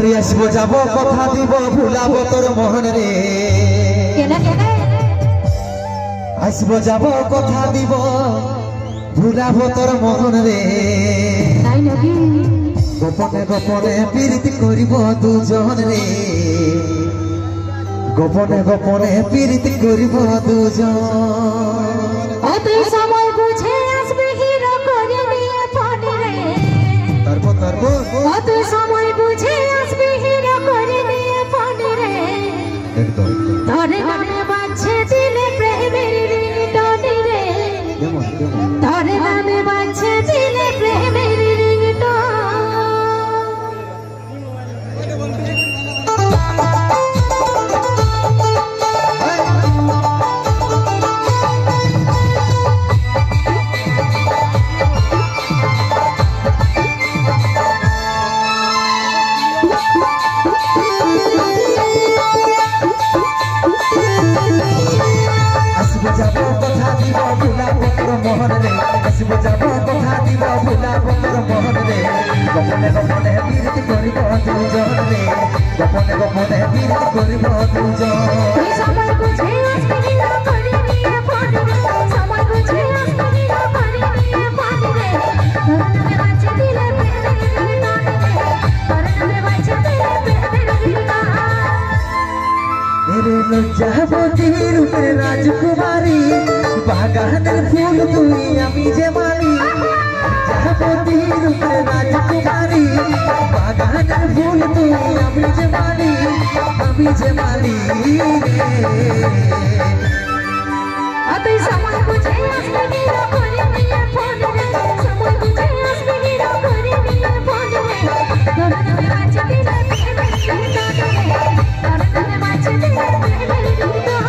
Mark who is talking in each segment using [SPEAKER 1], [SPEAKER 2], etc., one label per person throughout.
[SPEAKER 1] রাত্রি আসবো যাব কথা দিব ভুলাবো তোর মোহন রে আসবো যাব কথা দিব ভুলাবো তোর মোহন রে গোপনে গোপনে প্রীতি করিব দুজন রে গোপনে গোপনে প্রীতি করিব দুজন
[SPEAKER 2] সময় বুঝে আসবে হিরো করে নিয়ে ফোন রে তারপর সময় বুঝে আসবে হিরো করে নিয়ে ফোন রে
[SPEAKER 1] একদম
[SPEAKER 2] ধরে নামে বাজছে দিলে প্রেমের রিংটোন রে ধরে নামে বাজছে দিলে প্রেমের রিংটোন
[SPEAKER 1] मोहन रे আসবো যাব কথা দিব ভুলাবো তোর মোহন রে গোপনে গোপনে প্রীতি করিব দুজন রে গোপনে গোপনে প্রীতি করিব দুজন
[SPEAKER 2] সময় বুঝে আসবে হিরো করে নিয়ে ফোন রে সময় বুঝে আসবে হিরো করে নিয়ে ফোন রে ধরে নামে বাজছে দিলে প্রেমের রিংটোন রে ধরে নামে বাজছে দিলে প্রেমের রিংটোন
[SPEAKER 1] রে লজ্জাবতী রূপের রাজকুমারী বাগানের ফুল তুই আমি যে মালি লজ্জাবতী রূপের রাজকুমারী বাগানের ফুল তুই আমি যে মালি
[SPEAKER 2] তুই সময় বুঝে আসবে হিরো করে নিয়ে ফোন রে সময় বুঝে আসবে হিরো করে নিয়ে ফোন রে ধরে নামে বাজছে দিলে প্রেমের রিংটোন রে ধরে নামে বাজছে দিলে প্রেমের রিংটোন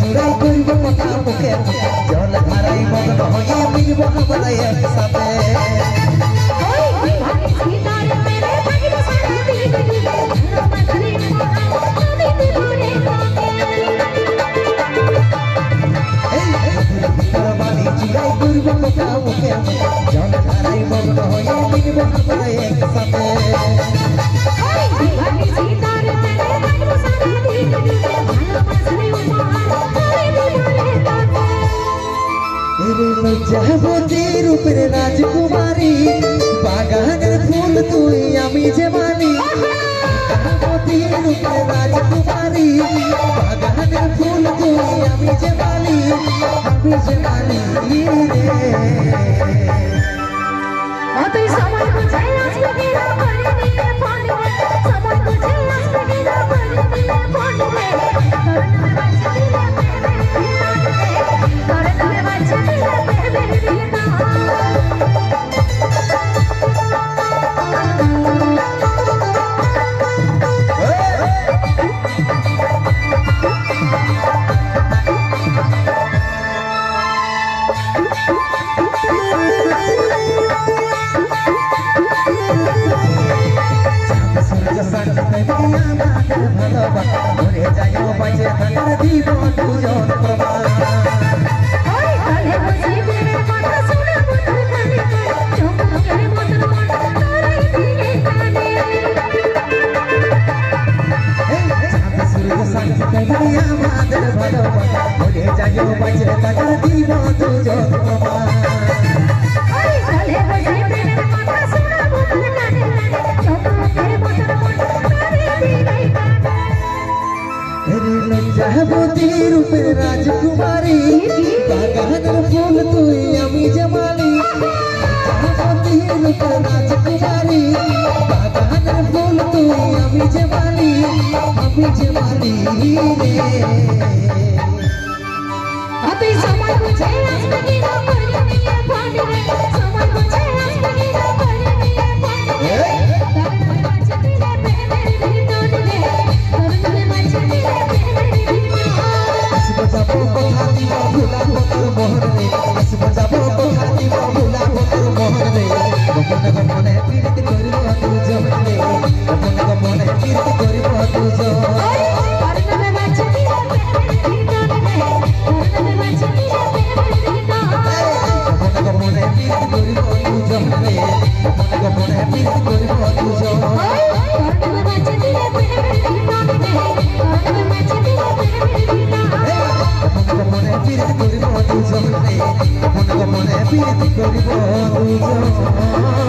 [SPEAKER 1] চুরাই করিব কথা মুখে জল ধারাই মগ্ন হয়ে মিলব আমরা একসাথে চুরাই করিব কথা মুখে জল ধারাই মগ্ন হয়ে মিলব আমরা একসাথে লজ্জাবতী রূপের রাজকুমারী বাগানের ফুল তুই আমি যে মালি লজ্জাবতী রূপের রাজকুমারী বাগানের ফুল তুই আমি যে মালি
[SPEAKER 2] তুই সময় বুঝে আসবে হিরো করে নিয়ে ফোন রে সময় বুঝে আসবে হিরো করে নিয়ে ফোন রে ধরে নামে বাজছে দিলে প্রেমের রিংটোন রে ধরে নামে বাজছে দিলে প্রেমের রিংটোন
[SPEAKER 1] ভরে যায় বাঁচে থাকার দিব দুজন প্রমাণ
[SPEAKER 2] কালে বসে প্রেমের কথা শুনে বন্ধু কানে চমকের মতন মন তোরে দিকে কানে
[SPEAKER 1] সূর্য সাথে আমাদের ভালোবাসা ভরে যায় বাঁচে থাকার দিব দুজন প্রমাণ
[SPEAKER 2] কালে বসে প্রেমের কথা শুনে বন্ধু কানে চমকের মতন মন তোরে দিকে কানে
[SPEAKER 1] লজ্জাবতী রূপের রাজকুমারী বাগানের ফুল তুই আমি যে মালি লজ্জাবতী রূপের রাজকুমারী বাগানের ফুল তুই আমি যে মালি
[SPEAKER 2] তুই সময় বুঝে আসবে হিরো করে নিয়ে ফোন রে সময় বুঝে আসবে হিরো করে নিয়ে ফোন রে ধরে নামে বাজছে দিলে প্রেমের রিংটোন রে ধরে নামে বাজছে দিলে
[SPEAKER 1] বিরতি করিব দুজনে গোপনে গোপনে বিরতি করিব দুজনে গোপনে বিরতি করিব দুজনে গোপনে গোপনে বিরতি করিব দুজনে